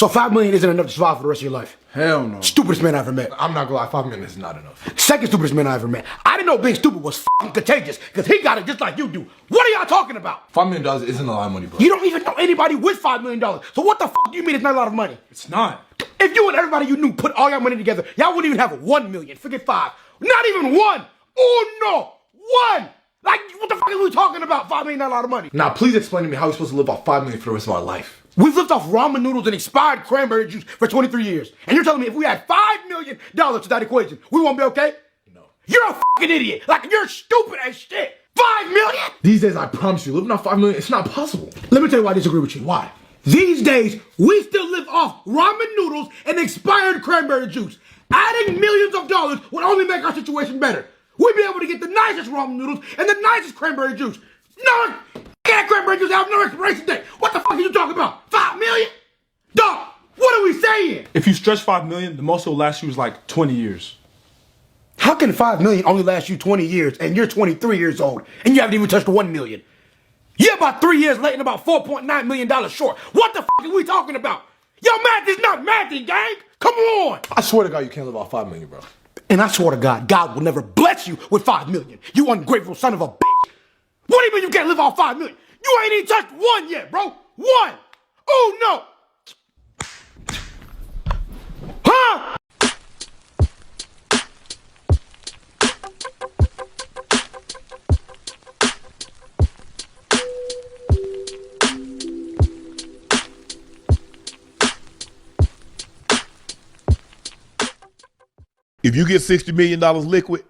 So $5 million isn't enough to survive for the rest of your life? Hell no. Stupidest man I ever met. I'm not gonna lie, $5 million is not enough. Second stupidest man I ever met. I didn't know being stupid was fucking contagious, because he got it just like you do. What are y'all talking about? $5 million isn't a lot of money, bro. You don't even know anybody with $5 million. So what the fuck do you mean it's not a lot of money? It's not. If you and everybody you knew put all your money together, y'all wouldn't even have 1 million. Forget 5. Not even 1. Oh no, 1. Like, what the fuck are we talking about? $5 million, not a lot of money. Now, please explain to me how we're supposed to live off $5 million for the rest of our life. We've lived off ramen noodles and expired cranberry juice for 23 years. And you're telling me if we had $5 million to that equation, we won't be okay? No. You're a fucking idiot. Like, you're stupid as shit. $5 million? These days, I promise you, living off $5 million, it's not possible. Let me tell you why I disagree with you. Why? These days, we still live off ramen noodles and expired cranberry juice. Adding millions of dollars would only make our situation better. We'd be able to get the nicest ramen noodles and the nicest cranberry juice. No, that cranberry juice have no expiration date. What the fuck are you talking about? $5 million? Dog, what are we saying? If you stretch $5 million, the most it'll last you is like 20 years. How can $5 million only last you 20 years and you're 23 years old and you haven't even touched $1 million? You're about 3 years late and about $4.9 million short. What the fuck are we talking about? Your math is not mathy, gang. Come on. I swear to God, you can't live off $5 million, bro. And I swear to God, God will never bless you with $5 million. You ungrateful son of a bitch. What do you mean you can't live off $5 million? You ain't even touched 1 yet, bro. 1. Oh, no. Huh? If you get $60 million liquid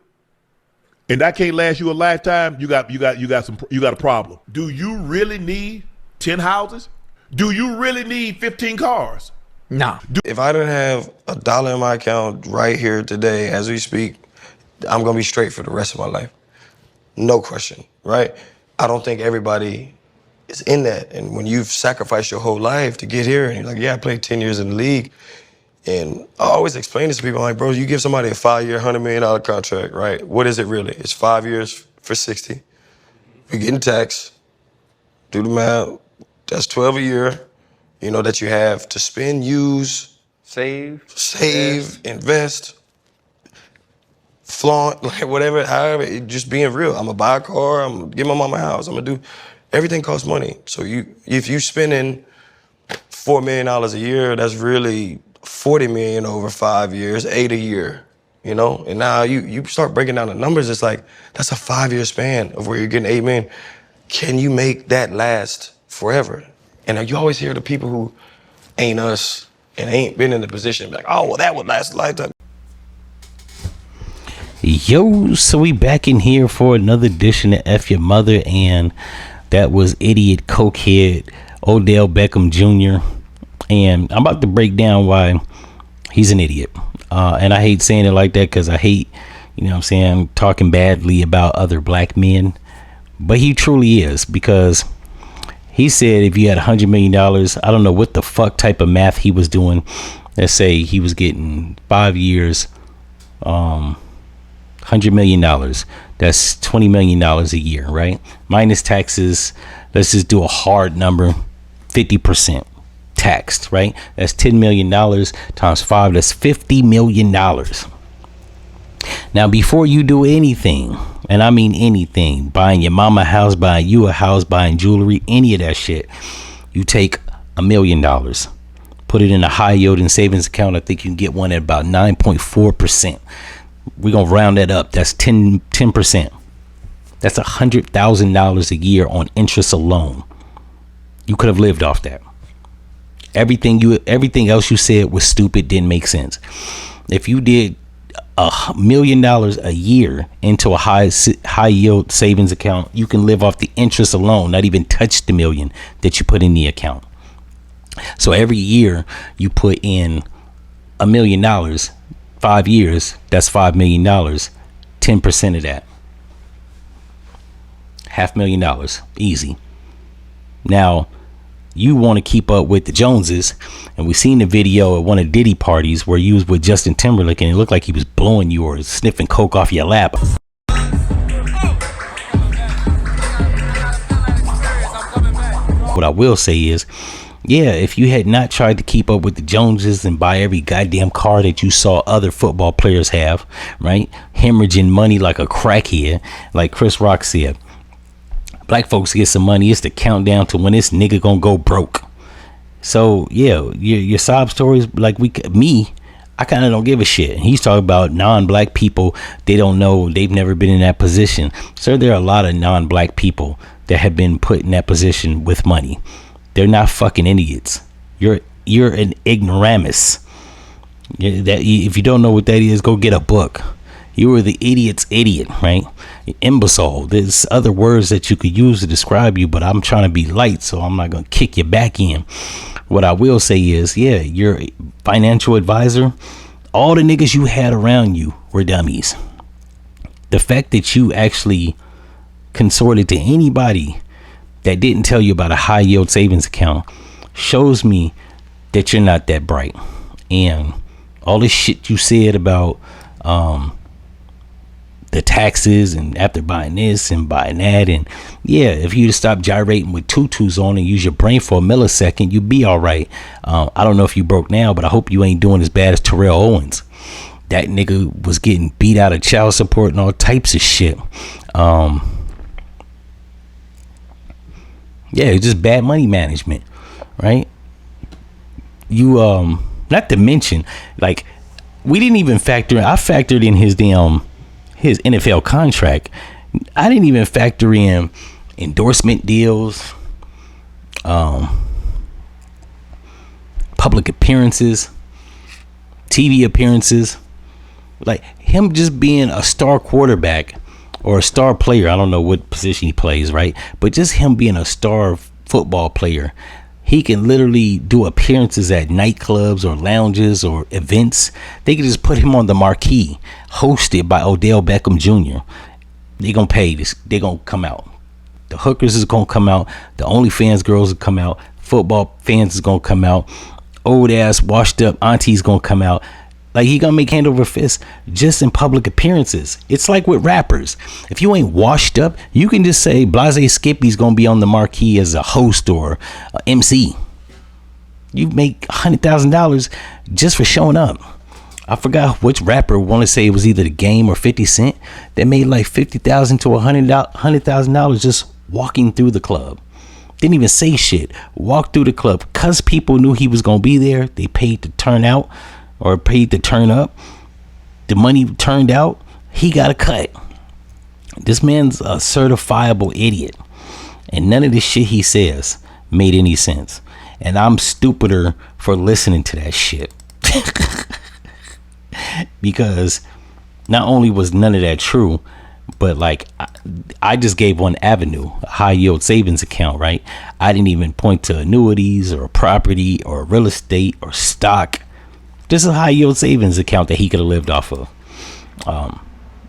and that can't last you a lifetime, you got a problem. Do you really need 10 houses? Do you really need 15 cars? Nah. If I didn't have $1 in my account right here today as we speak, I'm gonna be straight for the rest of my life. No question, right? I don't think everybody is in that. And when you've sacrificed your whole life to get here and you're like, yeah, I played 10 years in the league. And I always explain this to people, I'm like, bro, you give somebody a 5-year, $100 million contract, right? What is it really? It's 5 years for 60. You're getting taxed. Do the math. That's 12 a year, you know, that you have to spend, use, save, invest, flaunt, like whatever, however, just being real. I'm gonna buy a car, I'm gonna get my mama a house, I'm gonna do, everything costs money. So if you spending $4 million a year, that's really $40 million over 5 years, 8 a year, you know? And now you start breaking down the numbers, it's like, that's a 5-year span of where you're getting $8 million. Can you make that last forever? And you always hear the people who ain't us and ain't been in the position, like, oh, well, that would last a lifetime. Yo, so we back in here for another edition of F-ya-Motha, and that was idiot cokehead Odell Beckham Jr. And I'm about to break down why he's an idiot. And I hate saying it like that because I hate, you know what I'm saying, talking badly about other black men. But he truly is, because he said if you had $100 million, I don't know what the fuck type of math he was doing. Let's say he was getting 5 years, $100 million. That's $20 million a year, right? Minus taxes. Let's just do a hard number, 50%. Taxed, right? That's $10 million times 5. That's $50 million. Now, before you do anything, and I mean anything, buying your mama a house, buying you a house, buying jewelry, any of that shit, you take $1 million, put it in a high yielding savings account. I think you can get one at about 9.4%. We're gonna round that up. That's 10%. That's $100,000 a year on interest alone. You could have lived off that. Everything else you said was stupid, didn't make sense. If you did $1 million a year into a high yield savings account, you can live off the interest alone, not even touch the million that you put in the account. So every year you put in $1 million, 5 years, that's $5 million. 10% of that, $500,000, easy. Now, you want to keep up with the Joneses, and we seen the video at one of Diddy parties where you was with Justin Timberlake and it looked like he was blowing you or sniffing coke off your lap. What I will say is Yeah, if you had not tried to keep up with the Joneses and buy every goddamn car that you saw other football players have, right? Hemorrhaging money like a crackhead, like Chris Rock said. Black folks get some money. It's the countdown to when this nigga gonna go broke. So yeah, your sob stories, like I kind of don't give a shit. He's talking about non-black people. They don't know. They've never been in that position. So there are a lot of non-black people that have been put in that position with money. They're not fucking idiots. You're an ignoramus. If you don't know what that is, go get a book. You were the idiot's idiot, right? Imbecile. There's other words that you could use to describe you, but I'm trying to be light, so I'm not going to kick you back in. What I will say is, yeah, your financial advisor, all the niggas you had around you were dummies. The fact that you actually consorted to anybody that didn't tell you about a high yield savings account shows me that you're not that bright. And all this shit you said about the taxes and after buying this and buying that, and yeah, if you just stop gyrating with tutus on and use your brain for a millisecond, you'd be all right. I don't know if you broke now, but I hope you ain't doing as bad as Terrell Owens. That nigga was getting beat out of child support and all types of shit. Yeah, it's just bad money management, right? You not to mention, like, we didn't even factor in, I factored in his NFL contract. I didn't even factor in endorsement deals, public appearances, TV appearances, like him just being a star quarterback or a star player. I don't know what position he plays, right? But just him being a star football player, he can literally do appearances at nightclubs or lounges or events. They can just put him on the marquee, hosted by Odell Beckham Jr. They gonna pay this. They gonna come out. The hookers is gonna come out. The OnlyFans girls will come out. Football fans is gonna come out. Old ass washed up aunties gonna come out. Like, he gonna make hand over fist just in public appearances. It's like with rappers. If you ain't washed up, you can just say Blase Skippy's gonna be on the marquee as a host or a MC. You make $100,000 just for showing up. I forgot which rapper, want to say it was either The Game or 50 Cent, that made like $50,000 to $100,000 just walking through the club. Didn't even say shit. Walked through the club. Cause people knew he was gonna be there, they paid to turn out or paid to turn up. The money turned out, he got a cut. This man's a certifiable idiot, and none of this shit he says made any sense. And I'm stupider for listening to that shit. Because not only was none of that true, but like I just gave one avenue, a high yield savings account, right? I didn't even point to annuities or property or real estate or stock. This is a high yield savings account that he could have lived off of.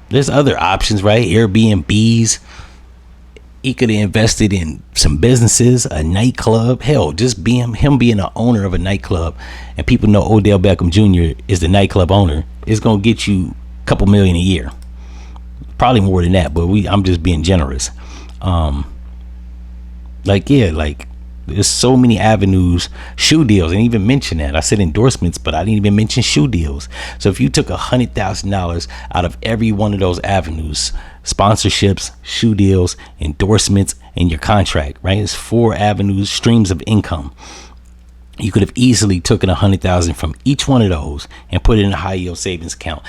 There's other options, right? Airbnbs. He could have invested in some businesses, a nightclub. Hell, just him being an owner of a nightclub, and people know Odell Beckham Jr. is the nightclub owner, is gonna get you a couple million a year. Probably more than that, but I'm just being generous. There's so many avenues. Shoe deals, I didn't even mention that. I said endorsements, but I didn't even mention shoe deals. So if you took $100,000 out of every one of those avenues, sponsorships, shoe deals, endorsements, and your contract, right? It's 4 avenues, streams of income. You could have easily taken $100,000 from each one of those and put it in a high yield savings account,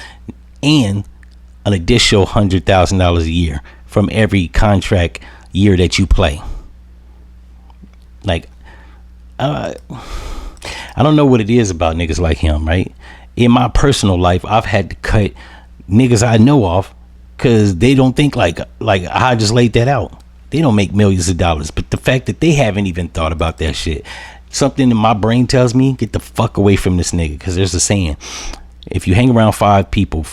and an additional $100,000 a year from every contract year that you play. Like, I don't know what it is about niggas like him, right? In my personal life, I've had to cut niggas I know off because they don't think like I just laid that out. They don't make millions of dollars, but the fact that they haven't even thought about that shit, something in my brain tells me, get the fuck away from this nigga. Because there's a saying, if you hang around 4 people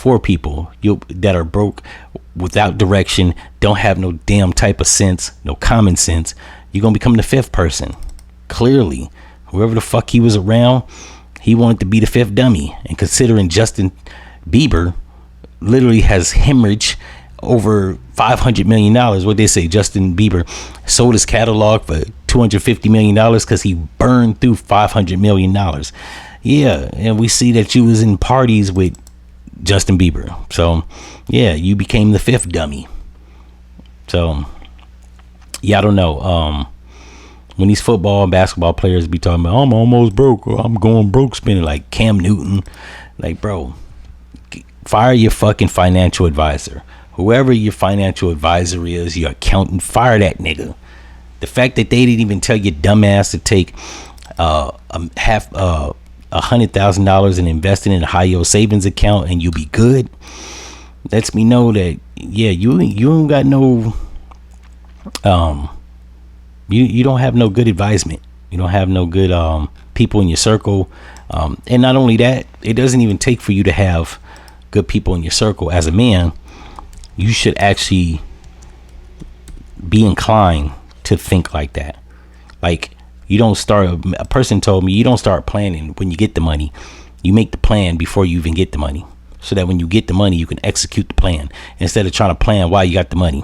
that are broke, without direction, don't have no damn type of sense, no common sense, you're gonna become the 5th person. Clearly, whoever the fuck he was around, he wanted to be the 5th dummy. And considering Justin Bieber literally has hemorrhaged over $500 million, what they say, Justin Bieber sold his catalog for $250 million because he burned through $500 million. Yeah, and we see that you was in parties with Justin Bieber. So, yeah, you became the fifth dummy. So, yeah, I don't know. When these football and basketball players be talking about, I'm almost broke, or I'm going broke spending, like Cam Newton. Like, bro, fire your fucking financial advisor. Whoever your financial advisor is, your accountant, fire that nigga. The fact that they didn't even tell your dumbass to take $100,000 and invest it in a high yield savings account and you'll be good, lets me know that, yeah, you ain't got no you don't have no good advisement. You don't have no good people in your circle. And not only that, it doesn't even take for you to have good people in your circle. As a man, you should actually be inclined to think like that. Like, you don't start, a person told me, you don't start planning when you get the money. You make the plan before you even get the money, so that when you get the money, you can execute the plan instead of trying to plan while you got the money.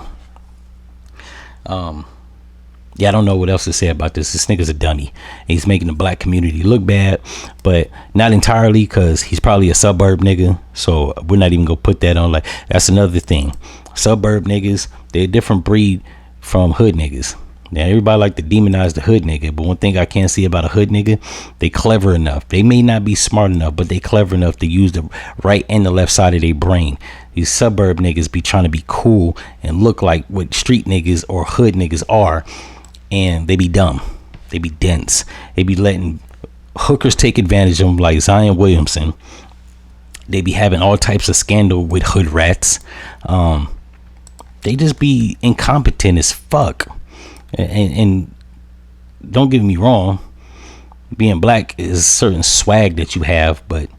Yeah, I don't know what else to say about this. This nigga's a dummy. He's making the black community look bad, but not entirely, because he's probably a suburb nigga. So we're not even gonna put that on. Like, that's another thing. Suburb niggas, they're a different breed from hood niggas. Now, everybody like to demonize the hood nigga, but one thing I can't see about a hood nigga, they clever enough. They may not be smart enough, but they clever enough to use the right and the left side of their brain. These suburb niggas be trying to be cool and look like what street niggas or hood niggas are, and they be dumb. They be dense. They be letting hookers take advantage of them, like Zion Williamson. They be having all types of scandal with hood rats. They just be incompetent as fuck. And don't get me wrong, being black is a certain swag that you have, but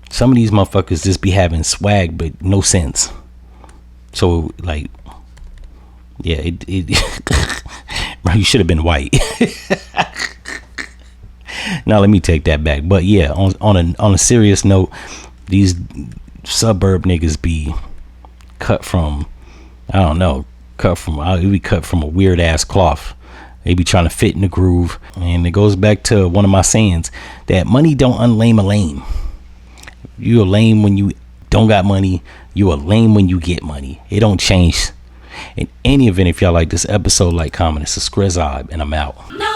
some of these motherfuckers just be having swag but no sense. So, like, yeah, you should have been white. Now let me take that back. But yeah, on a serious note, these suburb niggas be cut from, I don't know, cut from a weird ass cloth. They be trying to fit in the groove. And it goes back to one of my sayings, that money don't unlame a lame. You a lame when you don't got money. You a lame when you get money. It don't change. In any event, if y'all like this episode, like, comment, and subscribe, and I'm out. No.